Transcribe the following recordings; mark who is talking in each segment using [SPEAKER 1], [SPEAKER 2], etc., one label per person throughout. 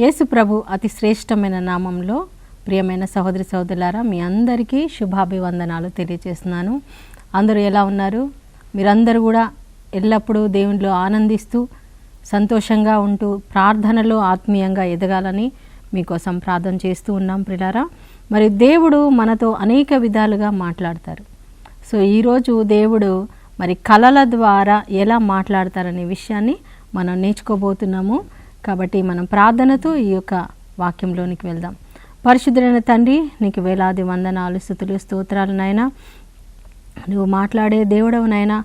[SPEAKER 1] యేసు ప్రభు అతి శ్రేష్టమైన నామంలో ప్రియమైన సహోదరి సహోదరులారా, మీ అందరికీ శుభాభివందనాలు తెలియజేస్తున్నాను. అందరూ ఎలా ఉన్నారు? మీరందరూ కూడా ఎల్లప్పుడూ దేవునిలో ఆనందిస్తూ సంతోషంగా ఉంటూ ప్రార్థనలో ఆత్మీయంగా ఎదగాలని మీకోసం ప్రార్థన చేస్తూ ఉన్నాం ప్రియులారా. మరి దేవుడు మనతో అనేక విధాలుగా మాట్లాడతారు. సో ఈరోజు దేవుడు మరి కళల ద్వారా ఎలా మాట్లాడతారనే విషయాన్ని మనం నేర్చుకోబోతున్నాము. కాబట్టి మనం ప్రార్థనతో ఈ యొక్క వాక్యంలోనికి వెళ్దాం. పరిశుద్ధులైన తండ్రి, నీకు వేలాది వందనాలు, స్తుతులు, స్తోత్రాలు నాయనా. నువ్వు మాట్లాడే దేవుడవు నాయనా.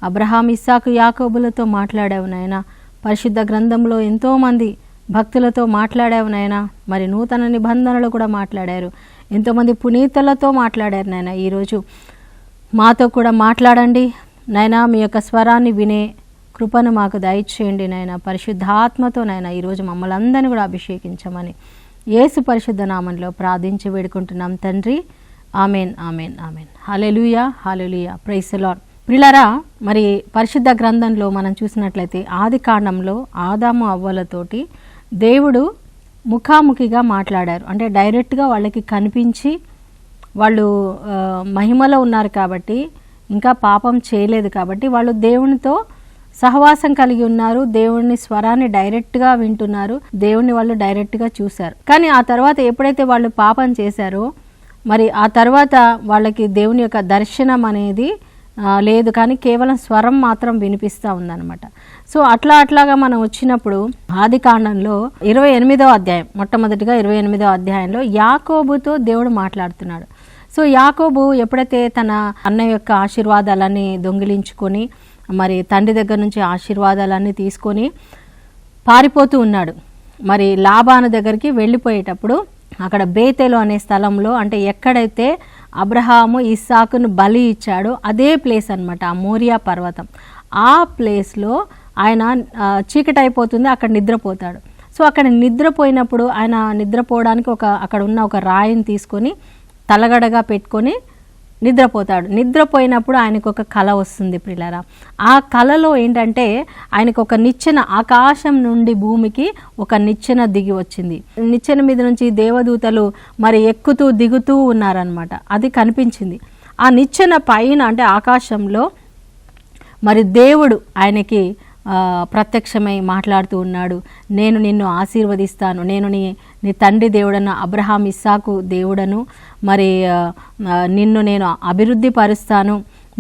[SPEAKER 1] అబ్రహాం, ఇస్సాకు, యాకోబులతో మాట్లాడావు నాయనా. పరిశుద్ధ గ్రంథంలో ఎంతోమంది భక్తులతో మాట్లాడావు నాయనా. మరి నూతన నిబంధనలు కూడా మాట్లాడారు. ఎంతోమంది పునీతులతో మాట్లాడారు నాయనా. ఈరోజు మాతో కూడా మాట్లాడండి నాయనా. మీ యొక్క స్వరాన్ని వినే కృపను మాకు దయచేయండి నాయన. పరిశుద్ధాత్మతో నాయన ఈరోజు మమ్మల్ని అందరినీ కూడా అభిషేకించమని యేసు పరిశుద్ధ నామంలో ప్రార్థించి వేడుకుంటున్నాం తండ్రి. Amen, amen, amen. Hallelujah, hallelujah. Praise the lord. ప్రియులారా, మరి పరిశుద్ధ గ్రంథంలో మనం చూసినట్లయితే ఆది కాండంలో ఆదాము అవ్వలతోటి దేవుడు ముఖాముఖిగా మాట్లాడారు. అంటే డైరెక్ట్గా వాళ్ళకి కనిపించి, వాళ్ళు మహిమలో ఉన్నారు కాబట్టి, ఇంకా పాపం చేయలేదు కాబట్టి వాళ్ళు దేవునితో సహవాసం కలిగి ఉన్నారు. దేవుని స్వరాన్ని డైరెక్ట్గా వింటున్నారు. దేవుని వాళ్ళు డైరెక్ట్గా చూశారు. కానీ ఆ తర్వాత ఎప్పుడైతే వాళ్ళు పాపం చేశారో, మరి ఆ తర్వాత వాళ్ళకి దేవుని యొక్క దర్శనం అనేది లేదు, కానీ కేవలం స్వరం మాత్రం వినిపిస్తూ ఉందన్నమాట. సో అట్లాగా మనం వచ్చినప్పుడు ఆది కాండంలో 28వ అధ్యాయం, మొట్టమొదటిగా 28వ అధ్యాయంలో యాకోబుతో దేవుడు మాట్లాడుతున్నాడు. సో యాకోబు ఎప్పుడైతే తన అన్న యొక్క ఆశీర్వాదాలన్నీ దొంగిలించుకొని మరి తండ్రి దగ్గర నుంచి ఆశీర్వాదాలన్నీ తీసుకొని పారిపోతూ ఉన్నాడు. మరి లాబాను దగ్గరికి వెళ్ళిపోయేటప్పుడు అక్కడ బేతేలు అనే స్థలంలో, అంటే ఎక్కడైతే అబ్రహాము ఇస్సాకును బలి ఇచ్చాడో అదే ప్లేస్ అన్నమాట, ఆ మోరియా పర్వతం. ఆ ప్లేస్లో ఆయన చీకటి అయిపోతుంది, అక్కడ నిద్రపోతాడు. సో అక్కడ నిద్రపోయినప్పుడు ఆయన నిద్రపోవడానికి అక్కడ ఉన్న ఒక రాయిని తీసుకొని తలగడగా పెట్టుకొని నిద్రపోతాడు. నిద్రపోయినప్పుడు ఆయనకు ఒక కళ వస్తుంది ప్రియులారా. ఆ కళలో ఏంటంటే ఆయనకు ఒక నిచ్చెన, ఆకాశం నుండి భూమికి ఒక నిచ్చెన దిగి వచ్చింది. నిచ్చెన మీద నుంచి దేవదూతలు మరి ఎక్కుతూ దిగుతూ ఉన్నారనమాట. అది కనిపించింది. ఆ నిచ్చెన పైన, అంటే ఆకాశంలో మరి దేవుడు ఆయనకి ప్రత్యక్షమై మాట్లాడుతూ ఉన్నాడు. నేను నిన్ను ఆశీర్వదిస్తాను, నేను నీ తండ్రి దేవుడన్న అబ్రహాం, ఇస్సాకు దేవుడను, మరి నిన్ను నేను అభివృద్ధి పరుస్తాను,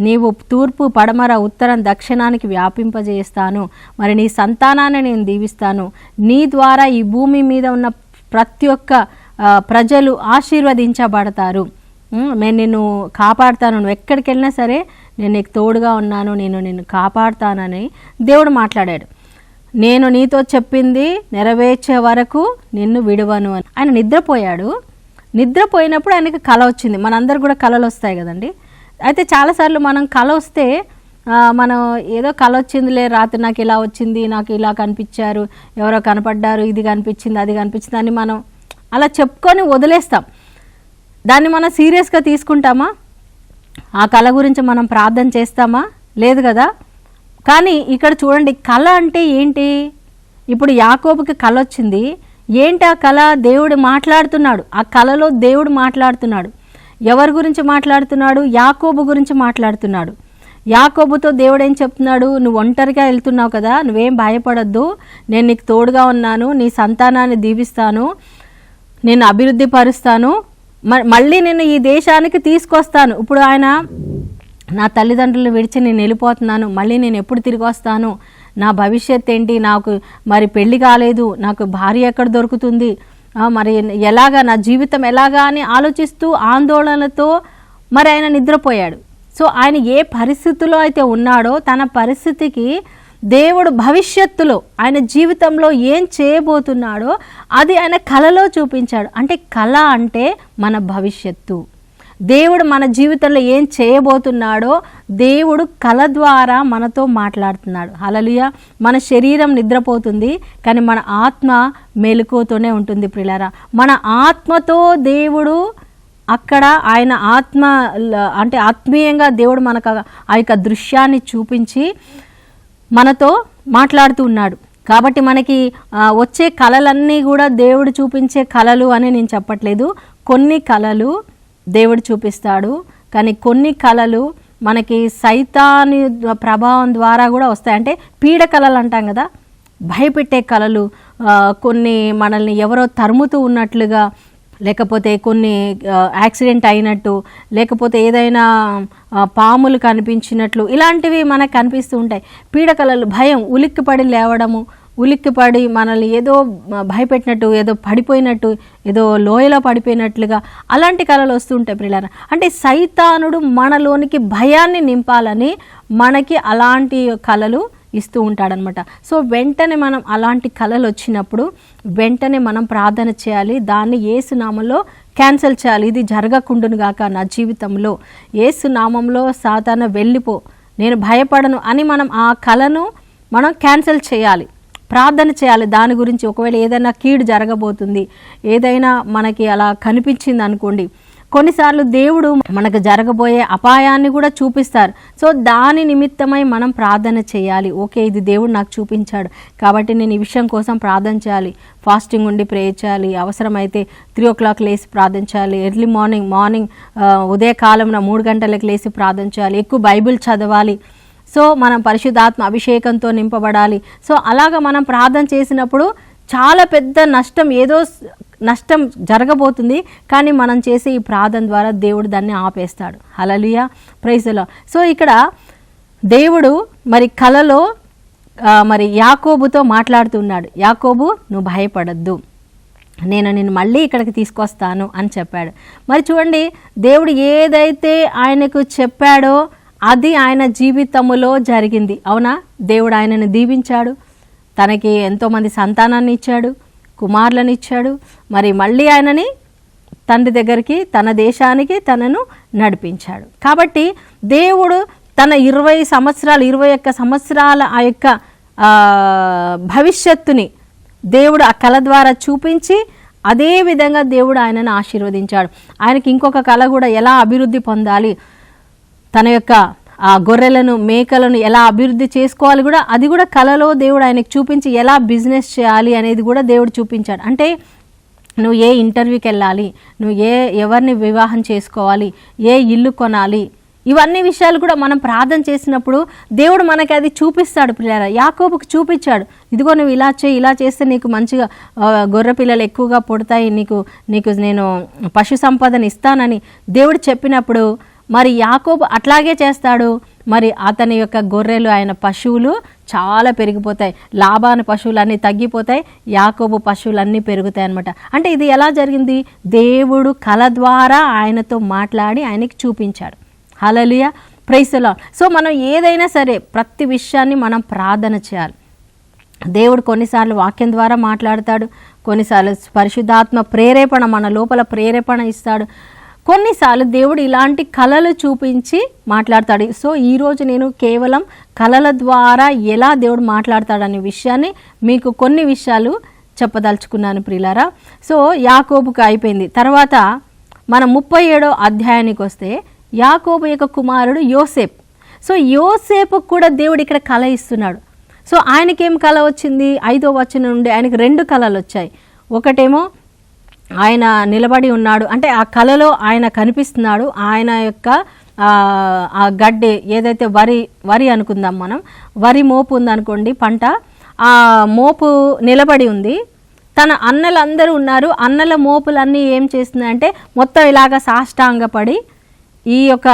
[SPEAKER 1] నీవు తూర్పు, పడమర, ఉత్తరం, దక్షిణానికి వ్యాపింపజేస్తాను, మరి నీ సంతానాన్ని నేను దీవిస్తాను, నీ ద్వారా ఈ భూమి మీద ఉన్న ప్రతి ఒక్క ప్రజలు ఆశీర్వదించబడతారు, నేను నిన్ను కాపాడుతాను, నువ్వు ఎక్కడికి వెళ్ళినా సరే నేను నీకు తోడుగా ఉన్నాను, నిన్ను కాపాడుతానని దేవుడు మాట్లాడాడు. నేను నీతో చెప్పింది నెరవేర్చే వరకు నిన్ను విడువను అని. ఆయన నిద్రపోయాడు. నిద్రపోయినప్పుడు ఆయనకి కళ వచ్చింది. మనందరు కూడా కళలు వస్తాయి కదండి. అయితే చాలాసార్లు మనం కళ వస్తే మనం ఏదో కళ వచ్చిందిలే, రాత్రి నాకు ఇలా వచ్చింది, నాకు ఇలా కనిపించారు, ఎవరో కనపడ్డారు, ఇది కనిపించింది, అది కనిపించింది అని మనం అలా చెప్పుకొని వదిలేస్తాం. దాన్ని మనం సీరియస్గా తీసుకుంటామా? ఆ కళ గురించి మనం ప్రార్థన చేస్తామా? లేదు కదా. కానీ ఇక్కడ చూడండి, కళ అంటే ఏంటి? ఇప్పుడు యాకోబుకి కళ వచ్చింది. ఏంటి ఆ కళ? దేవుడు మాట్లాడుతున్నాడు. ఆ కళలో దేవుడు మాట్లాడుతున్నాడు. ఎవరి గురించి మాట్లాడుతున్నాడు? యాకోబు గురించి మాట్లాడుతున్నాడు. యాకోబుతో దేవుడు ఏం చెప్తున్నాడు? నువ్వు ఒంటరిగా వెళ్తున్నావు కదా, నువ్వేం భయపడద్దు, నేను నీకు తోడుగా ఉన్నాను, నీ సంతానాన్ని దీవిస్తాను, నేను అభివృద్ధి పరుస్తాను, మళ్ళీ నేను ఈ దేశానికి తీసుకొస్తాను. ఇప్పుడు ఆయన నా తల్లిదండ్రులు విడిచి నేను వెళ్ళిపోతున్నాను, మళ్ళీ నేను ఎప్పుడు తిరిగి వస్తాను, నా భవిష్యత్ ఏంటి, నాకు మరి పెళ్లి కాలేదు, నాకు భార్య ఎక్కడ దొరుకుతుంది, మరి ఎలాగా నా జీవితం ఎలాగా అని ఆలోచిస్తూ ఆందోళనతో మరి ఆయన నిద్రపోయాడు. సో ఆయన ఏ పరిస్థితిలో అయితే ఉన్నాడో తన పరిస్థితికి దేవుడు భవిష్యత్తులో ఆయన జీవితంలో ఏం చేయబోతున్నాడో అది ఆయన కళలో చూపించాడు. అంటే కళ అంటే మన భవిష్యత్తు. దేవుడు మన జీవితంలో ఏం చేయబోతున్నాడో దేవుడు కళ ద్వారా మనతో మాట్లాడుతున్నాడు. హల్లెలూయా. మన శరీరం నిద్రపోతుంది, కానీ మన ఆత్మ మెలకువతోనే ఉంటుంది ప్రియులారా. మన ఆత్మతో దేవుడు అక్కడ ఆయన ఆత్మ, అంటే ఆత్మీయంగా దేవుడు మనకు ఆ యొక్క దృశ్యాన్ని చూపించి మనతో మాట్లాడుతూ ఉన్నాడు. కాబట్టి మనకి వచ్చే కళలన్నీ కూడా దేవుడు చూపించే కళలు అని నేను చెప్పట్లేదు. కొన్ని కళలు దేవుడు చూపిస్తాడు, కానీ కొన్ని కళలు మనకి సైతాని ప్రభావం ద్వారా కూడా వస్తాయి. అంటే పీడ కళలు అంటాం కదా, భయపెట్టే కళలు, కొన్ని మనల్ని ఎవరో తరుముతూ ఉన్నట్లుగా, లేకపోతే కొన్ని యాక్సిడెంట్ అయినట్టు, లేకపోతే ఏదైనా పాములు కనిపించినట్లు, ఇలాంటివి మనకు కనిపిస్తూ ఉంటాయి. పీడకలలు, భయం, ఉలిక్కిపడి లేవడము, ఉలిక్కిపడి మనల్ని ఏదో భయపెట్టినట్టు, ఏదో పడిపోయినట్టు, ఏదో లోయలో పడిపోయినట్లుగా అలాంటి కళలు వస్తుంటాయి ప్రియులారా. అంటే సైతానుడు మనలోనికి భయాన్ని నింపాలని మనకి అలాంటి కళలు ఇస్తూ ఉంటాడనమాట. సో వెంటనే మనం అలాంటి కళలు వచ్చినప్పుడు వెంటనే మనం ప్రార్థన చేయాలి, దాన్ని యేసు నామంలో క్యాన్సిల్ చేయాలి. ఇది జరగకుండును గాక నా జీవితంలో, యేసు నామంలో సాతాను వెళ్ళిపో, నేను భయపడను అని మనం ఆ కళను మనం క్యాన్సిల్ చేయాలి, ప్రార్థన చేయాలి దాని గురించి. ఒకవేళ ఏదైనా కీడు జరగబోతుంది, ఏదైనా మనకి అలా కనిపించింది అనుకోండి, కొన్నిసార్లు దేవుడు మనకు జరగబోయే అపాయాన్ని కూడా చూపిస్తారు. సో దాని నిమిత్తమై మనం ప్రార్థన చేయాలి. ఓకే, ఇది దేవుడు నాకు చూపించాడు కాబట్టి నేను ఈ విషయం కోసం ప్రార్థన చేయాలి, ఫాస్టింగ్ ఉండి ప్రే చేయాలి, అవసరమైతే 3 o'clock లేసి ప్రార్థన చేయాలి, ఎర్లీ మార్నింగ్ ఉదయకాలంలో 3 గంటలకు లేసి ప్రార్థన చేయాలి, ఎక్కువ బైబిల్ చదవాలి. సో మనం పరిశుద్ధాత్మ అభిషేకంతో నింపబడాలి. సో అలాగ మనం ప్రార్థన చేసినప్పుడు చాలా పెద్ద నష్టం జరగబోతుంది, కానీ మనం చేసే ఈ ప్రార్థన ద్వారా దేవుడు దాన్ని ఆపేస్తాడు. హల్లెలూయా, ప్రైజ్ ది లార్డ్. సో ఇక్కడ దేవుడు మరి కలలో మరి యాకోబుతో మాట్లాడుతున్నాడు. యాకోబు, నువ్వు భయపడద్దు, నేను నిన్ను మళ్ళీ ఇక్కడికి తీసుకొస్తాను అని చెప్పాడు. మరి చూడండి, దేవుడు ఏదైతే ఆయనకు చెప్పాడో అది ఆయన జీవితంలో జరిగింది. అవునా, దేవుడు ఆయనను దీవించాడు, తనకి ఎంతోమంది సంతానాన్ని ఇచ్చాడు, కుమారులను ఇచ్చాడు. మరి మళ్ళీ ఆయనని తండ్రి దగ్గరికి, తన దేశానికి తనను నడిపించాడు. కాబట్టి దేవుడు తన 21 సంవత్సరాల ఆ యొక్క భవిష్యత్తుని దేవుడు ఆ కళ ద్వారా చూపించి అదే విధంగా దేవుడు ఆయనను ఆశీర్వదించాడు. ఆయనకి ఇంకొక కళ కూడా, ఎలా అభివృద్ధి పొందాలి, తన యొక్క ఆ గొర్రెలను మేకలను ఎలా అభివృద్ధి చేసుకోవాలి కూడా, అది కూడా కళలో దేవుడు ఆయనకు చూపించి ఎలా బిజినెస్ చేయాలి అనేది కూడా దేవుడు చూపించాడు. అంటే నువ్వు ఏ ఇంటర్వ్యూకి వెళ్ళాలి, నువ్వు ఎవరిని వివాహం చేసుకోవాలి, ఏ ఇల్లు కొనాలి, ఇవన్నీ విషయాలు కూడా మనం ప్రార్థన చేసినప్పుడు దేవుడు మనకి అది చూపిస్తాడు. ప్రియులారా, యాకోబుకు చూపించాడు, ఇదిగో నువ్వు ఇలా చేస్తే నీకు మంచిగా గొర్రె పిల్లలు ఎక్కువగా పుడతాయి, నీకు నేను పశు సంపదను ఇస్తానని దేవుడు చెప్పినప్పుడు మరి యాకోబు అట్లాగే చేస్తాడు. మరి అతని యొక్క గొర్రెలు, ఆయన పశువులు చాలా పెరిగిపోతాయి, లాబాను పశువులన్నీ తగ్గిపోతాయి, యాకోబు పశువులన్నీ పెరుగుతాయి అన్నమాట. అంటే ఇది ఎలా జరిగింది? దేవుడు కళ ద్వారా ఆయనతో మాట్లాడి ఆయనకి చూపించాడు. హల్లెలూయా, ప్రైజ్ ది లార్డ్. సో మనం ఏదైనా సరే ప్రతి విషయాన్ని మనం ప్రార్థన చేయాలి. దేవుడు కొన్నిసార్లు వాక్యం ద్వారా మాట్లాడతాడు, కొన్నిసార్లు పరిశుద్ధాత్మ ప్రేరేపణ, మన లోపల ప్రేరేపణ ఇస్తాడు, కొన్నిసార్లు దేవుడు ఇలాంటి కళలు చూపించి మాట్లాడతాడు. సో ఈరోజు నేను కేవలం కళల ద్వారా ఎలా దేవుడు మాట్లాడతాడనే విషయాన్ని మీకు కొన్ని విషయాలు చెప్పదలుచుకున్నాను ప్రియులారా. సో యాకోబుకు అయిపోయింది. తర్వాత మనం 37వ అధ్యాయానికి వస్తే యాకోబు యొక్క కుమారుడు యోసేపు. సో యోసేపుకు కూడా దేవుడు ఇక్కడ కళ ఇస్తున్నాడు. సో ఆయనకేం కళ వచ్చింది? 5వ వచనం నుండి ఆయనకి 2 కళలు వచ్చాయి. ఒకటేమో ఆయన నిలబడి ఉన్నాడు, అంటే ఆ కళలో ఆయన కనిపిస్తున్నాడు, ఆయన యొక్క ఆ గడ్డి ఏదైతే వరి అనుకుందాం మనం, వరి మోపు ఉందనుకోండి పంట, ఆ మోపు నిలబడి ఉంది, తన అన్నలందరూ ఉన్నారు, అన్నల మోపులన్నీ ఏం చేస్తున్నాయంటే మొత్తం ఇలాగ సాష్టాంగపడి ఈ యొక్క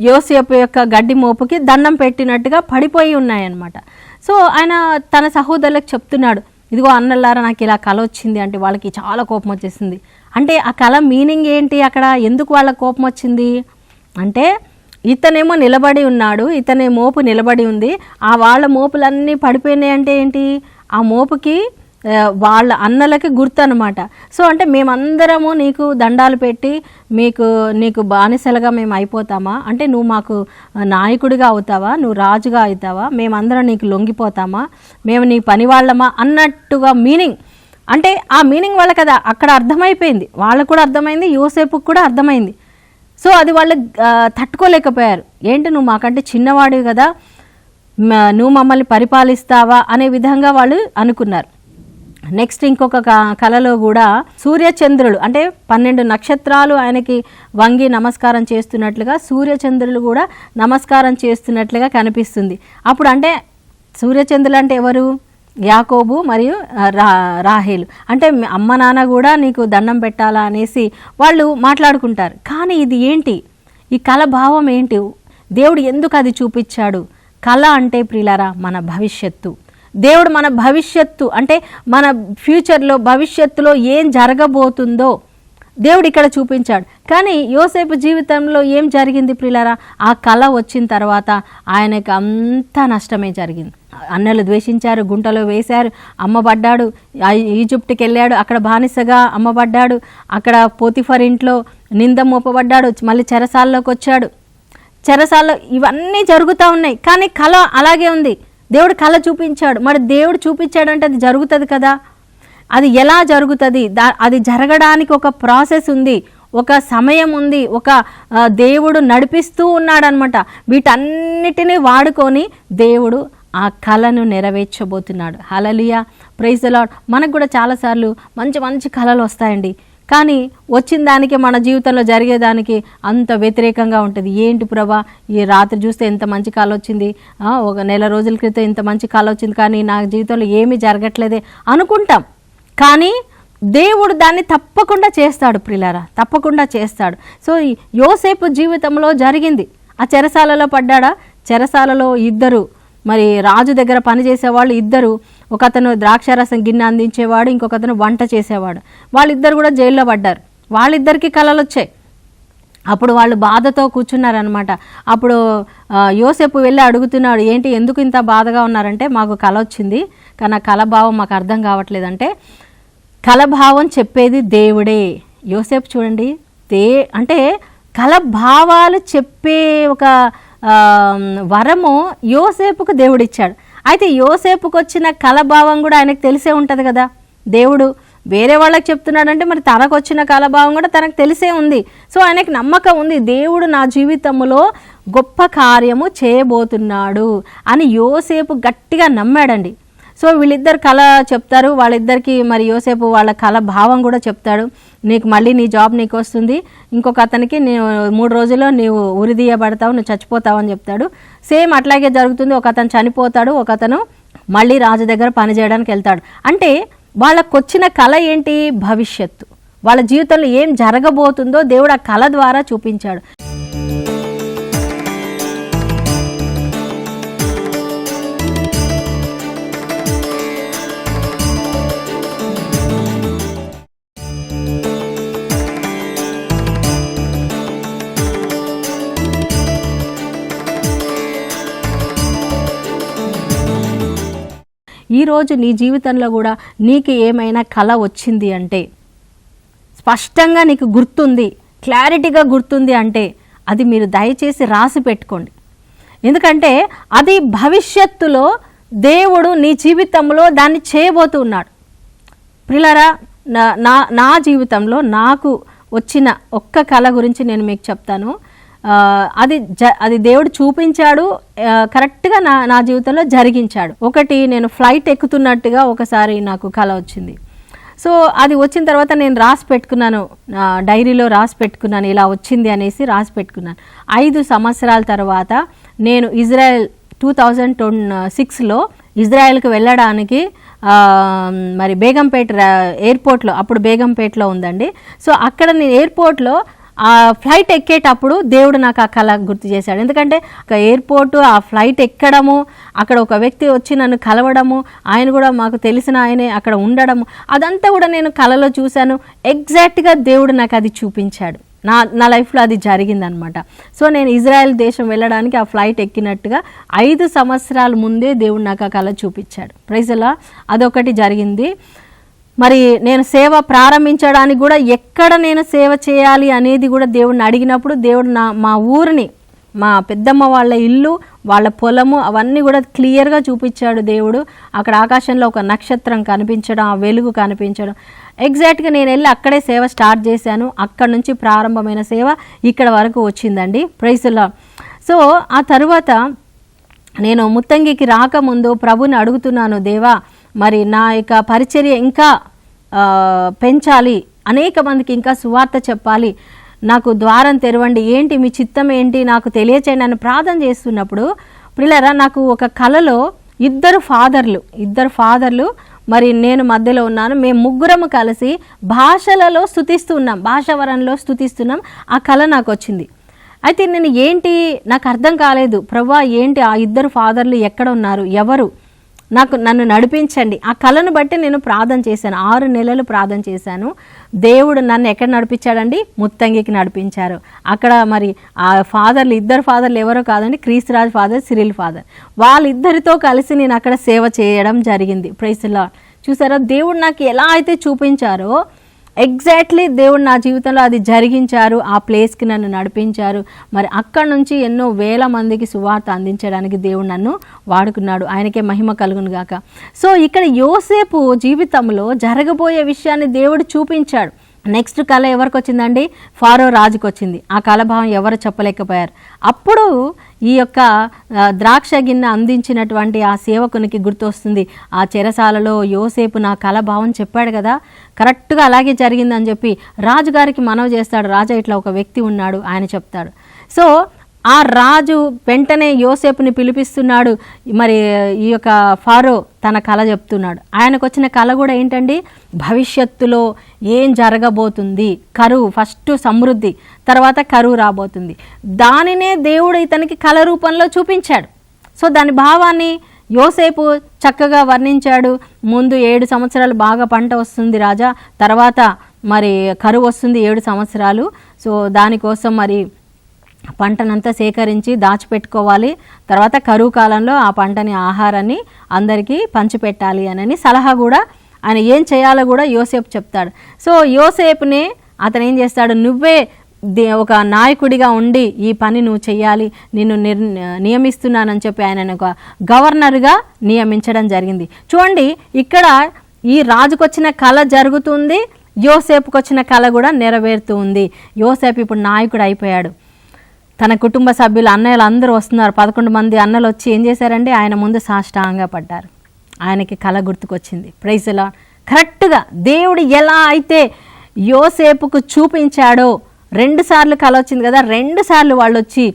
[SPEAKER 1] యోసేపు యొక్క గడ్డి మోపుకి దండం పెట్టినట్టుగా పడిపోయి ఉన్నాయన్నమాట. సో ఆయన తన సహోదరులకు చెప్తున్నాడు, ఇదిగో అన్నలారా నాకు ఇలా కళ వచ్చింది అంటే వాళ్ళకి చాలా కోపం వచ్చేసింది. అంటే ఆ కళ మీనింగ్ ఏంటి? అక్కడ ఎందుకు వాళ్ళకి కోపం వచ్చింది అంటే, ఇతనేమో నిలబడి ఉన్నాడు, ఇతనే మోపు నిలబడి ఉంది, ఆ వాళ్ళ మోపులన్నీ పడిపోయినాయి అంటే ఏంటి? ఆ మోపుకి వాళ్ళ అన్నలకి గుర్తు అనమాట. సో అంటే మేమందరము నీకు దండాలు పెట్టి నీకు బానిసలుగా మేము అయిపోతామా? అంటే నువ్వు మాకు నాయకుడిగా అవుతావా? నువ్వు రాజుగా అవుతావా? మేమందరం నీకు లొంగిపోతామా? మేము నీ పని వాళ్ళమా అన్నట్టుగా మీనింగ్. అంటే ఆ మీనింగ్ వాళ్ళకి అది అక్కడ అర్థమైపోయింది, వాళ్ళకు కూడా అర్థమైంది, యోసేపుకు కూడా అర్థమైంది. సో అది వాళ్ళు తట్టుకోలేకపోయారు. ఏంటి, నువ్వు మాకంటే చిన్నవాడివి కదా, నువ్వు మమ్మల్ని పరిపాలిస్తావా అనే విధంగా వాళ్ళు అనుకున్నారు. నెక్స్ట్ ఇంకొక కళలో కూడా సూర్యచంద్రులు అంటే 12 నక్షత్రాలు ఆయనకి వంగి నమస్కారం చేస్తున్నట్లుగా సూర్యచంద్రులు కూడా నమస్కారం చేస్తున్నట్లుగా కనిపిస్తుంది. అప్పుడు అంటే సూర్యచంద్రులు అంటే ఎవరు? యాకోబు మరియు రాహేలు. అంటే అమ్మ నాన్న కూడా నీకు దండం పెట్టాలా అనేసి వాళ్ళు మాట్లాడుకుంటారు. కానీ ఇది ఏంటి? ఈ కళ భావం ఏంటి? దేవుడు ఎందుకు అది చూపించాడు? కళ అంటే ప్రియులారా మన భవిష్యత్తు. దేవుడు మన భవిష్యత్తు అంటే మన ఫ్యూచర్లో భవిష్యత్తులో ఏం జరగబోతుందో దేవుడు ఇక్కడ చూపించాడు. కానీ యోసేపు జీవితంలో ఏం జరిగింది ప్రియులారా? ఆ కళ వచ్చిన తర్వాత ఆయనకు అంతా నష్టమే జరిగింది. అన్నలు ద్వేషించారు, గుంటలో వేశారు, అమ్మబడ్డాడు, ఈజిప్ట్కి వెళ్ళాడు, అక్కడ బానిసగా అమ్మబడ్డాడు, అక్కడ పోతిఫర్ ఇంట్లో నింద మోపబడ్డాడు, మళ్ళీ చెరసాల్లోకి వచ్చాడు. చెరసాల్లో ఇవన్నీ జరుగుతూ ఉన్నాయి. కానీ కళ అలాగే ఉంది. దేవుడు కళ చూపించాడు. మరి దేవుడు చూపించాడంటే అది జరుగుతుంది కదా. అది ఎలా జరుగుతుంది? అది జరగడానికి ఒక ప్రాసెస్ ఉంది, ఒక సమయం ఉంది, ఒక దేవుడు నడిపిస్తూ ఉన్నాడనమాట. వీటన్నిటినీ వాడుకొని దేవుడు ఆ కళను నెరవేర్చబోతున్నాడు. హల్లెలూయా, ప్రైజ్ ది లార్డ్. మనకు కూడా చాలాసార్లు మంచి మంచి కళలు వస్తాయండి. కానీ వచ్చిన దానికి మన జీవితంలో జరిగేదానికి అంత వ్యతిరేకంగా ఉంటుంది. ఏంటి ప్రభా, ఈ రాత్రి చూస్తే ఎంత మంచి కళ వచ్చింది, ఒక నెల రోజుల క్రితం ఇంత మంచి కళ వచ్చింది, కానీ నా జీవితంలో ఏమీ జరగట్లేదే అనుకుంటాం. కానీ దేవుడు దాన్ని తప్పకుండా చేస్తాడు ప్రియులారా, తప్పకుండా చేస్తాడు. సో యోసేపు జీవితంలో జరిగింది. ఆ చెరసాలలో పడ్డాడా? చెరసాలలో ఇద్దరు మరి రాజు దగ్గర పనిచేసేవాళ్ళు ఇద్దరు, ఒక అతను ద్రాక్షారసం గిన్నె అందించేవాడు, ఇంకొక అతను వంట చేసేవాడు. వాళ్ళిద్దరు కూడా జైల్లో పడ్డారు. వాళ్ళిద్దరికీ కళలు వచ్చాయి. అప్పుడు వాళ్ళు బాధతో కూర్చున్నారనమాట. అప్పుడు యోసేపు వెళ్ళి అడుగుతున్నాడు, ఏంటి ఎందుకు ఇంత బాధగా ఉన్నారంటే, మాకు కళ వచ్చింది కానీ ఆ కళభావం మాకు అర్థం కావట్లేదంటే, కళభావం చెప్పేది దేవుడే. యోసేపు చూడండి, అంటే కళభావాలు చెప్పే ఒక వరము యోసేపుకు దేవుడిచ్చాడు. అయితే యోసేపుకు వచ్చిన కళభావం కూడా ఆయనకు తెలిసే ఉంటుంది కదా. దేవుడు వేరే వాళ్ళకి చెప్తున్నాడంటే మరి తనకు వచ్చిన కళభావం కూడా తనకు తెలిసే ఉంది. సో ఆయనకు నమ్మకం ఉంది, దేవుడు నా జీవితంలో గొప్ప కార్యము చేయబోతున్నాడు అని యోసేపు గట్టిగా నమ్మాడండి. సో వీళ్ళిద్దరు కళ చెప్తారు, వాళ్ళిద్దరికి మరి యోసేపు వాళ్ళ కళ భావం కూడా చెప్తాడు. నీకు మళ్ళీ నీ జాబ్ నీకు వస్తుంది, ఇంకొక అతనికి నేను 3 రోజుల్లో నీవు ఉరిదీయబడతావు, నువ్వు చచ్చిపోతావు అని చెప్తాడు. సేమ్ అట్లాగే జరుగుతుంది. ఒక అతను చనిపోతాడు, ఒక అతను మళ్ళీ రాజు దగ్గర పనిచేయడానికి వెళ్తాడు. అంటే వాళ్ళకు వచ్చిన కళ ఏంటి? భవిష్యత్తు. వాళ్ళ జీవితంలో ఏం జరగబోతుందో దేవుడు ఆ కళ ద్వారా చూపించాడు. ఈరోజు నీ జీవితంలో కూడా నీకు ఏమైనా కళ వచ్చింది అంటే, స్పష్టంగా నీకు గుర్తుంది, క్లారిటీగా గుర్తుంది అంటే అది మీరు దయచేసి రాసి పెట్టుకోండి. ఎందుకంటే అది భవిష్యత్తులో దేవుడు నీ జీవితంలో దాన్ని చేయబోతున్నాడు. ప్రియులారా, నా జీవితంలో నాకు వచ్చిన ఒక్క కళ గురించి నేను మీకు చెప్తాను. అది దేవుడు చూపించాడు, కరెక్ట్గా నా జీవితంలో జరిగించాడు. ఒకటి, నేను ఫ్లైట్ ఎక్కుతున్నట్టుగా ఒకసారి నాకు కళ వచ్చింది. సో అది వచ్చిన తర్వాత నేను రాసి పెట్టుకున్నాను, డైరీలో రాసి పెట్టుకున్నాను, ఇలా వచ్చింది అనేసి రాసి పెట్టుకున్నాను. 5 సంవత్సరాల తర్వాత నేను ఇజ్రాయెల్ 2006లో ఇజ్రాయెల్కి వెళ్ళడానికి మరి బేగంపేట ఎయిర్పోర్ట్లో, అప్పుడు బేగంపేటలో ఉందండి. సో అక్కడ నేను ఎయిర్పోర్ట్లో ఆ ఫ్లైట్ ఎక్కేటప్పుడు దేవుడు నాకు ఆ కళ గుర్తు చేశాడు. ఎందుకంటే ఒక ఎయిర్పోర్టు, ఆ ఫ్లైట్ ఎక్కడము, అక్కడ ఒక వ్యక్తి వచ్చి నన్ను కలవడము, ఆయన కూడా మాకు తెలిసిన ఆయనే అక్కడ ఉండడము, అదంతా కూడా నేను కళలో చూశాను. ఎగ్జాక్ట్గా దేవుడు నాకు అది చూపించాడు. నా లైఫ్లో అది జరిగిందనమాట. సో నేను ఇజ్రాయెల్ దేశం వెళ్ళడానికి ఆ ఫ్లైట్ ఎక్కినట్టుగా 5 సంవత్సరాల ముందే దేవుడు నాకు ఆ కళ చూపించాడు. Praise the lord. అదొకటి జరిగింది. మరి నేను సేవ ప్రారంభించడానికి కూడా ఎక్కడ నేను సేవ చేయాలి అనేది కూడా దేవుడిని అడిగినప్పుడు దేవుడు మా ఊరిని, మా పెద్దమ్మ వాళ్ళ ఇల్లు, వాళ్ళ పొలము అవన్నీ కూడా క్లియర్గా చూపించాడు దేవుడు. అక్కడ ఆకాశంలో ఒక నక్షత్రం కనిపించడం, ఆ వెలుగు కనిపించడం, ఎగ్జాక్ట్గా నేను వెళ్ళి అక్కడే సేవ స్టార్ట్ చేశాను. అక్కడ నుంచి ప్రారంభమైన సేవ ఇక్కడ వరకు వచ్చిందండి. Praise the lord. సో ఆ తర్వాత నేను ముత్తంగికి రాకముందు ప్రభుని అడుగుతున్నాను, దేవా మరి నా యొక్క పరిచర్య ఇంకా పెంచాలి, అనేక మందికి ఇంకా సువార్త చెప్పాలి, నాకు ద్వారం తెరవండి, ఏంటి మీ చిత్తం ఏంటి నాకు తెలియచేయండి అని ప్రార్థన చేస్తున్నప్పుడు ప్రియులారా, నాకు ఒక కలలో ఇద్దరు ఫాదర్లు మరి నేను మధ్యలో ఉన్నాను, మేము ముగ్గురము కలిసి భాషలలో స్తుతిస్తున్నాం, భాషావరంలో స్తుతిస్తున్నాం. ఆ కళ నాకు వచ్చింది. అయితే నేను ఏంటి నాకు అర్థం కాలేదు, ప్రభువా ఏంటి ఆ ఇద్దరు ఫాదర్లు ఎక్కడ ఉన్నారు, ఎవరు, నన్ను నడిపించండి. ఆ కళను బట్టి నేను ప్రార్థన చేశాను, 6 నెలలు ప్రార్థన చేశాను. దేవుడు నన్ను ఎక్కడ నడిపించాడండి, ముత్తంగికి నడిపించారు. అక్కడ మరి ఆ ఇద్దరు ఫాదర్లు ఎవరో కాదండి, క్రీస్తురాజ్ ఫాదర్, సిరిల్ ఫాదర్, వాళ్ళిద్దరితో కలిసి నేను అక్కడ సేవ చేయడం జరిగింది. Praise the lord. చూసారా, దేవుడు నాకు ఎలా అయితే చూపించారో ఎగ్జాక్ట్లీ దేవుడు నా జీవితంలో అది జరిగించారు, ఆ ప్లేస్కి నన్ను నడిపించారు. మరి అక్కడి నుంచి ఎన్నో వేల మందికి సువార్త అందించడానికి దేవుడు నన్ను వాడుకున్నాడు. ఆయనకే మహిమ కలుగును గాక. సో ఇక్కడ యోసేపు జీవితంలో జరగబోయే విషయాన్ని దేవుడు చూపించాడు. నెక్స్ట్ కళ ఎవరికి వచ్చిందండి, ఫారో రాజుకు వచ్చింది. ఆ కళభావం ఎవరు చెప్పలేకపోయారు. అప్పుడు ఈ యొక్క ద్రాక్ష గిన్నె అందించినటువంటి ఆ సేవకునికి గుర్తొస్తుంది, ఆ చెరసాలలో యోసేపు నా కళభావం చెప్పాడు కదా, కరెక్ట్గా అలాగే జరిగిందని చెప్పి రాజుగారికి మనవి చేస్తాడు. రాజా ఇట్లా ఒక వ్యక్తి ఉన్నాడు, ఆయన చెప్తాడు. సో ఆ రాజు వెంటనే యోసేపుని పిలిపిస్తున్నాడు. మరి ఈ యొక్క ఫారో తన కళ చెప్తున్నాడు. ఆయనకు వచ్చిన కళ కూడా ఏంటండి, భవిష్యత్తులో ఏం జరగబోతుంది, కరువు, ఫస్ట్ సమృద్ధి, తర్వాత కరువు రాబోతుంది. దానినే దేవుడు ఇతనికి కళ రూపంలో చూపించాడు. సో దాని భావాన్ని యోసేపు చక్కగా వర్ణించాడు. ముందు 7 సంవత్సరాలు బాగా పంట వస్తుంది రాజా, తర్వాత మరి కరువు వస్తుంది 7 సంవత్సరాలు. సో దానికోసం మరి పంటనంతా సేకరించి దాచిపెట్టుకోవాలి, తర్వాత కరువు కాలంలో ఆ పంటని, ఆహారాన్ని అందరికీ పంచిపెట్టాలి అని సలహా కూడా, ఆయన ఏం చేయాలో కూడా యోసేపు చెప్తాడు. సో యోసేపునే అతను ఏం చేస్తాడు, నువ్వే ఒక నాయకుడిగా ఉండి ఈ పని నువ్వు చెయ్యాలి, నిన్ను నియమిస్తున్నానని చెప్పి ఆయన ఒక గవర్నర్గా నియమించడం జరిగింది. చూడండి, ఇక్కడ ఈ రాజుకొచ్చిన కళ జరుగుతుంది, యోసేపుకి వచ్చిన కళ కూడా నెరవేరుతూ ఉంది. యోసేపు ఇప్పుడు నాయకుడు అయిపోయాడు. తన కుటుంబ సభ్యులు, అన్నయ్యలు అందరూ వస్తున్నారు. 11 మంది అన్నలు వచ్చి ఏం చేశారంటే ఆయన ముందు సాష్టాంగంగా పడ్డారు. ఆయనకి కళ గుర్తుకొచ్చింది. Praise the lord. కరెక్ట్గా దేవుడు ఎలా అయితే యోసేపుకు చూపించాడో, 2 సార్లు కళ వచ్చింది కదా, 2 సార్లు వాళ్ళు వచ్చి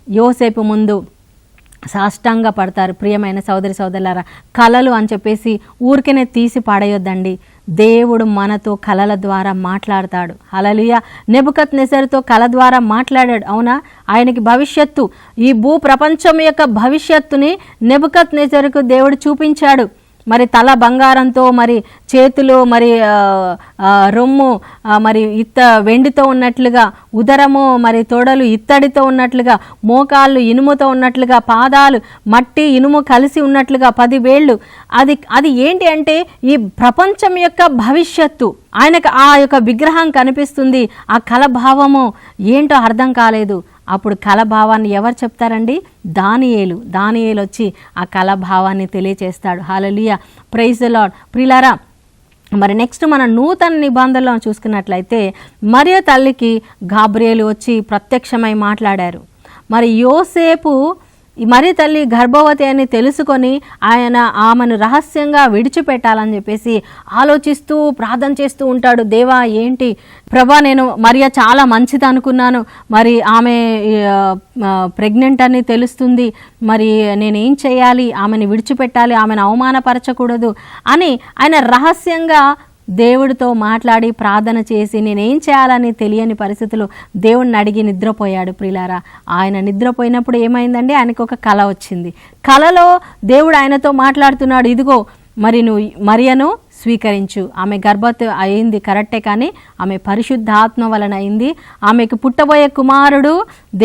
[SPEAKER 1] యోసేపు ముందు సాష్టాంగ పడతారు. ప్రియమైన సోదరి సోదరులారా, కళలు అని చెప్పేసి ఊరికనే తీసి పడేయొద్దండి. దేవుడు మనతో కళల ద్వారా మాట్లాడతాడు. హల్లెలూయా. నెబుకద్నెజరుతో కళ ద్వారా మాట్లాడాడు, అవునా? ఆయనకి భవిష్యత్తు, ఈ భూ ప్రపంచం యొక్క భవిష్యత్తుని నెబుకద్నెజరుకు దేవుడు చూపించాడు. మరి తల బంగారంతో, మరి చేతులు మరి రొమ్ము మరి వెండితో ఉన్నట్లుగా, ఉదరము మరి తొడలు ఇత్తడితో ఉన్నట్లుగా, మోకాళ్ళు ఇనుముతో ఉన్నట్లుగా, పాదాలు మట్టి ఇనుము కలిసి ఉన్నట్లుగా, 10 వేళ్ళు. అది ఏంటి అంటే ఈ ప్రపంచం యొక్క భవిష్యత్తు. ఆయనకు ఆ యొక్క విగ్రహం కనిపిస్తుంది. ఆ కళభావము ఏంటో అర్థం కాలేదు. అప్పుడు కళభావాన్ని ఎవరు చెప్తారండి, దానియేలు వచ్చి ఆ కళభావాన్ని తెలియచేస్తాడు. హల్లెలూయా, ప్రైజ్ ది లార్డ్. ప్రియులారా, మరి నెక్స్ట్ మన నూతన నిబంధనలో చూసుకున్నట్లయితే మరియ తల్లికి గాబ్రియేలు వచ్చి ప్రత్యక్షమై మాట్లాడారు. మరి యోసేపు మరి తల్లి గర్భవతి అని తెలుసుకొని ఆమెను రహస్యంగా విడిచిపెట్టాలని చెప్పేసి ఆలోచిస్తూ ప్రార్థన చేస్తూ ఉంటాడు. దేవా ఏంటి ప్రభా, నేను మరియ చాలా మంచిది అనుకున్నాను, మరి ఆమె ప్రెగ్నెంట్ అని తెలుస్తుంది, మరి నేనేం చేయాలి, ఆమెను విడిచిపెట్టాలి, ఆమెను అవమానపరచకూడదు అని ఆయన రహస్యంగా దేవుడితో మాట్లాడి ప్రార్థన చేసి నేనేం చేయాలని తెలియని పరిస్థితుల్లో దేవుడిని అడిగి నిద్రపోయాడు. ప్రియులారా, ఆయన నిద్రపోయినప్పుడు ఏమైందండి, ఆయనకు ఒక కళ వచ్చింది. కళలో దేవుడు ఆయనతో మాట్లాడుతున్నాడు, ఇదిగో మరి నువ్వు మరియను స్వీకరించు, ఆమె గర్భవతి అయింది కరెక్టే, కానీ ఆమె పరిశుద్ధాత్మ వలన అయింది, ఆమెకు పుట్టబోయే కుమారుడు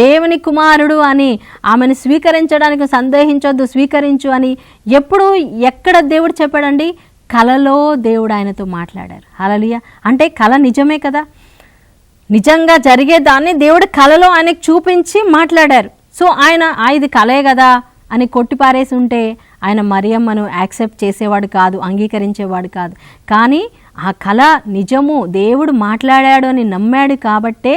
[SPEAKER 1] దేవుని కుమారుడు అని, ఆమెను స్వీకరించడానికి సందేహించొద్దు, స్వీకరించు అని ఎప్పుడు ఎక్కడ దేవుడు చెప్పాడండి, కళలో దేవుడు ఆయనతో మాట్లాడారు. హల్లెలూయా. అంటే కళ నిజమే కదా, నిజంగా జరిగేదాన్ని దేవుడు కళలో ఆయనకు చూపించి మాట్లాడారు. సో ఆయన ఇది కళే కదా అని కొట్టిపారేసి ఉంటే ఆయన మరియమ్మను యాక్సెప్ట్ చేసేవాడు కాదు, అంగీకరించేవాడు కాదు. కానీ ఆ కళ నిజము, దేవుడు మాట్లాడాడు అని నమ్మాడు కాబట్టే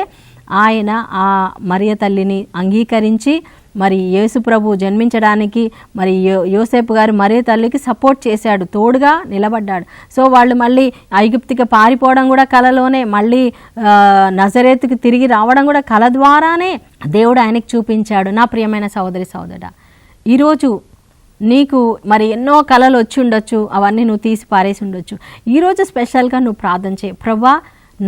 [SPEAKER 1] ఆయన ఆ మరియ తల్లిని అంగీకరించి మరి యేసు ప్రభు జన్మించడానికి మరి యోసేపు గారు మరియ తల్లికి సపోర్ట్ చేశాడు, తోడుగా నిలబడ్డాడు. సో వాళ్ళు మళ్ళీ ఐగుప్తుకి పారిపోవడం కూడా కలలోనే, మళ్ళీ నజరేతుకి తిరిగి రావడం కూడా కల ద్వారానే దేవుడు ఆయనకి చూపించాడు. నా ప్రియమైన సహోదరి సహోదరుడా, ఈరోజు నీకు మరి ఎన్నో కలలు వచ్చి ఉండొచ్చు, అవన్నీ నువ్వు తీసి పారేసి ఉండొచ్చు. ఈరోజు స్పెషల్గా నువ్వు ప్రార్థన చేయి, ప్రభువా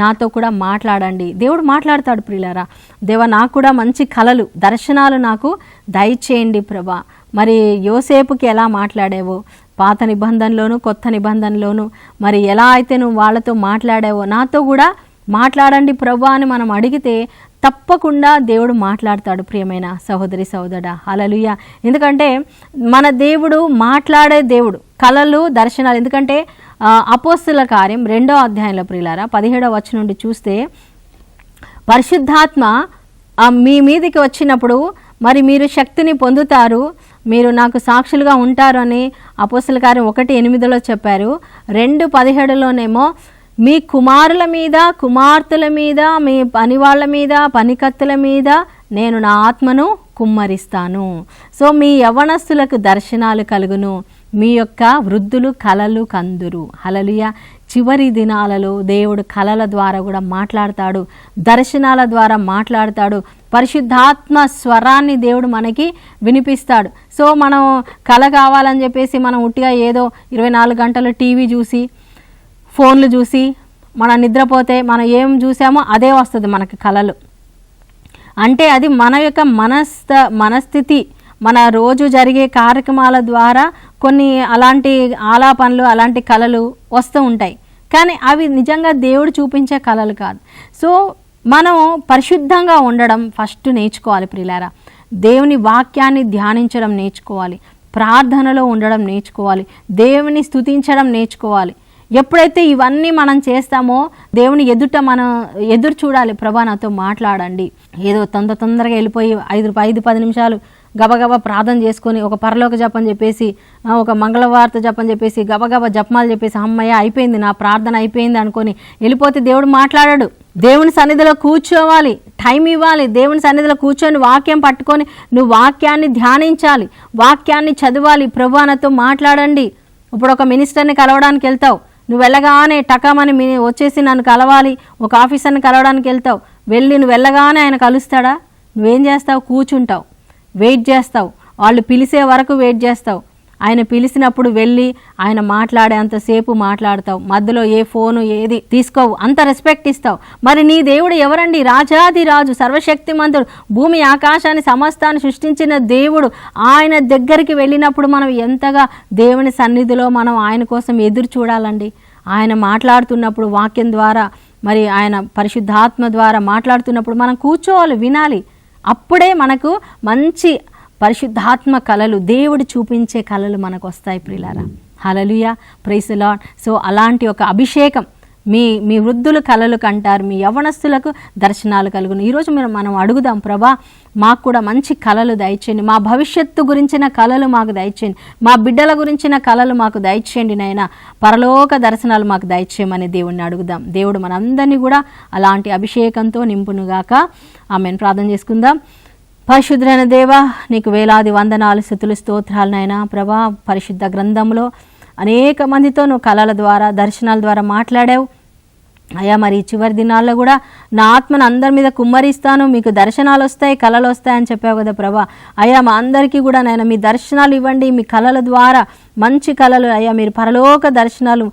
[SPEAKER 1] నాతో కూడా మాట్లాడండి. దేవుడు మాట్లాడతాడు ప్రియులారా. దేవా నాకు కూడా మంచి కలలు దర్శనాలు నాకు దయచేయండి ప్రభా. మరి యోసేపుకి ఎలా మాట్లాడావో పాత నిబంధనలోను కొత్త నిబంధనలోను మరి ఎలా అయితే నువ్వు వాళ్ళతో మాట్లాడావో నాతో కూడా మాట్లాడండి ప్రభా అని మనం అడిగితే తప్పకుండా దేవుడు మాట్లాడతాడు. ప్రియమైన సహోదరి సహోదరుడా, హల్లెలూయా. ఎందుకంటే మన దేవుడు మాట్లాడే దేవుడు, కలలు దర్శనాలు. ఎందుకంటే అపోస్తుల కార్యం 2వ అధ్యాయంలో ప్రియులారా 17వ వచనం నుండి చూస్తే పరిశుద్ధాత్మ మీ మీదికి వచ్చినప్పుడు మరి మీరు శక్తిని పొందుతారు, మీరు నాకు సాక్షులుగా ఉంటారు అని అపోస్తుల కార్యం 1:8లో చెప్పారు. 2:17లోనేమో మీ కుమారుల మీద కుమార్తెల మీద మీ పని వాళ్ళ మీద పనికత్తుల మీద నేను నా ఆత్మను కుమ్మరిస్తాను. సో మీ యవ్వనస్తులకు దర్శనాలు కలుగును, మీ యొక్క వృద్ధులు కలలు కందురు. హల్లెలూయా. చివరి దినాలలో దేవుడు కలల ద్వారా కూడా మాట్లాడతాడు, దర్శనాల ద్వారా మాట్లాడతాడు, పరిశుద్ధాత్మ స్వరాన్ని దేవుడు మనకి వినిపిస్తాడు. సో మనం కల కావాలని చెప్పేసి మనం ఉట్టిగా ఏదో 24 గంటలు టీవీ చూసి ఫోన్లు చూసి మనం నిద్రపోతే మనం ఏం చూసామో అదే వస్తుంది మనకి కలలు. అంటే అది మన యొక్క మనస్థితి, మన రోజు జరిగే కార్యక్రమాల ద్వారా కొన్ని అలాంటి ఆలాపనలు అలాంటి కలలు వస్తూ ఉంటాయి. కానీ అవి నిజంగా దేవుడు చూపించే కలలు కాదు. సో మనం పరిశుద్ధంగా ఉండడం ఫస్ట్ నేర్చుకోవాలి ప్రియులారా. దేవుని వాక్యాన్ని ధ్యానించడం నేర్చుకోవాలి, ప్రార్థనలో ఉండడం నేర్చుకోవాలి, దేవుని స్తుతించడం నేర్చుకోవాలి. ఎప్పుడైతే ఇవన్నీ మనం చేస్తామో దేవుని మనం ఎదురు చూడాలి, ప్రభా నాతో మాట్లాడండి. ఏదో తొందరగా వెళ్ళిపోయి 5-10 నిమిషాలు గబగబా ప్రార్థన చేసుకొని ఒక పరలోక జపం చెప్పేసి ఒక మంగళవార్త జపం చెప్పేసి గబగబా జపమాలు చెప్పేసి అమ్మయ్య అయిపోయింది నా ప్రార్థన అయిపోయింది అనుకొని వెళ్ళిపోతే దేవుడు మాట్లాడాడు. దేవుని సన్నిధిలో కూర్చోవాలి, టైం ఇవ్వాలి, దేవుని సన్నిధిలో కూర్చొని వాక్యం పట్టుకొని నువ్వు వాక్యాన్ని ధ్యానించాలి, వాక్యాన్ని చదవాలి. ప్రభువా నాతో మాట్లాడండి. ఇప్పుడు ఒక మినిస్టర్ని కలవడానికి వెళ్తావు, నువ్వు వెళ్ళగానే టకామని వచ్చేసి నన్ను కలవాలి, ఒక ఆఫీసర్ని కలవడానికి వెళ్తావు, వెళ్ళి నువ్వు వెళ్ళగానే ఆయన కలుస్తాడా? నువ్వేం చేస్తావు? కూర్చుంటావు, వెయిట్ చేస్తావు, వాళ్ళు పిలిచే వరకు వెయిట్ చేస్తావు. ఆయన పిలిచినప్పుడు వెళ్ళి ఆయన మాట్లాడేంతసేపు మాట్లాడతావు, మధ్యలో ఏ ఫోను ఏది తీసుకోవు, అంత రెస్పెక్ట్ ఇస్తావు. మరి నీ దేవుడు ఎవరండి? రాజాది రాజు, సర్వశక్తిమంతుడు, భూమి ఆకాశాన్ని సమస్తాన్ని సృష్టించిన దేవుడు. ఆయన దగ్గరికి వెళ్ళినప్పుడు మనం ఎంతగా దేవుని సన్నిధిలో మనం ఆయన కోసం ఎదురు చూడాలండి. ఆయన మాట్లాడుతున్నప్పుడు వాక్యం ద్వారా మరి ఆయన పరిశుద్ధాత్మ ద్వారా మాట్లాడుతున్నప్పుడు మనం కూర్చోవాలి, వినాలి. అప్పుడే మనకు మంచి పరిశుద్ధాత్మ కళలు, దేవుడు చూపించే కళలు మనకు వస్తాయి ప్రియులారా. హల్లెలూయా, ప్రైజ్ ది లార్డ్. సో అలాంటి ఒక అభిషేకం మీ వృద్ధులు కళలు కంటారు, మీ యవ్వనస్తులకు దర్శనాలు కలుగును. ఈరోజు మనం అడుగుదాం, ప్రభా మాకు కూడా మంచి కళలు దయచేయండి, మా భవిష్యత్తు గురించిన కళలు మాకు దయచేయండి, మా బిడ్డల గురించిన కళలు మాకు దయచేయండి నాయనా, పరలోక దర్శనాలు మాకు దయచేయమని దేవుణ్ణి అడుగుదాం. దేవుడు మనందరినీ కూడా అలాంటి అభిషేకంతో నింపునుగాక. ఆమెను ప్రార్థన చేసుకుందాం. పరిశుద్ధులైన దేవా, నీకు వేలాది వందనాలు, స్తుతులు, స్తోత్రాలు నాయనా. ప్రభా పరిశుద్ధ గ్రంథంలో అనేక మందితో నువ్వు కళల ద్వారా దర్శనాల ద్వారా మాట్లాడావు అయ్యా. మరి చివరి దినాల్లో కూడా నా ఆత్మను అందరి మీద కుమ్మరిస్తాను, మీకు దర్శనాలు వస్తాయి, కళలు వస్తాయని చెప్పావు కదా ప్రభా. అయ్యా మా అందరికీ కూడా నాయన మీ దర్శనాలు ఇవ్వండి, మీ కళల ద్వారా మంచి కళలు అయ్యా, మీరు పరలోక దర్శనాలు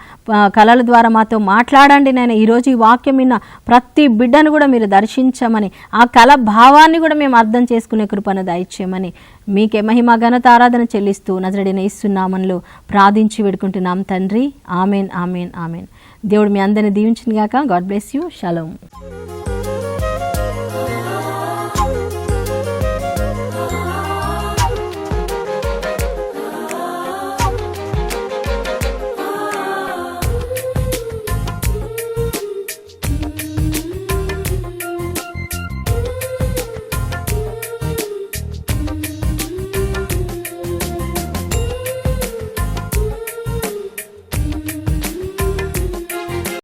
[SPEAKER 1] కళల ద్వారా మాతో మాట్లాడండి నాయన. ఈరోజు ఈ వాక్యం విన్న ప్రతి బిడ్డను కూడా మీరు దర్శించమని, ఆ కళ భావాన్ని కూడా మేము అర్థం చేసుకునే కృపను దయచేయమని మీకే మహిమ ఘనత ఆరాధన చెల్లిస్తూ నజరేయుడైన యేసు నామములో ప్రార్థించి వేడుకుంటున్నాం తండ్రి. Amen, amen, amen. దేవుడు మీ అందరిని దీవించును గాక. God bless you. షలోమ్.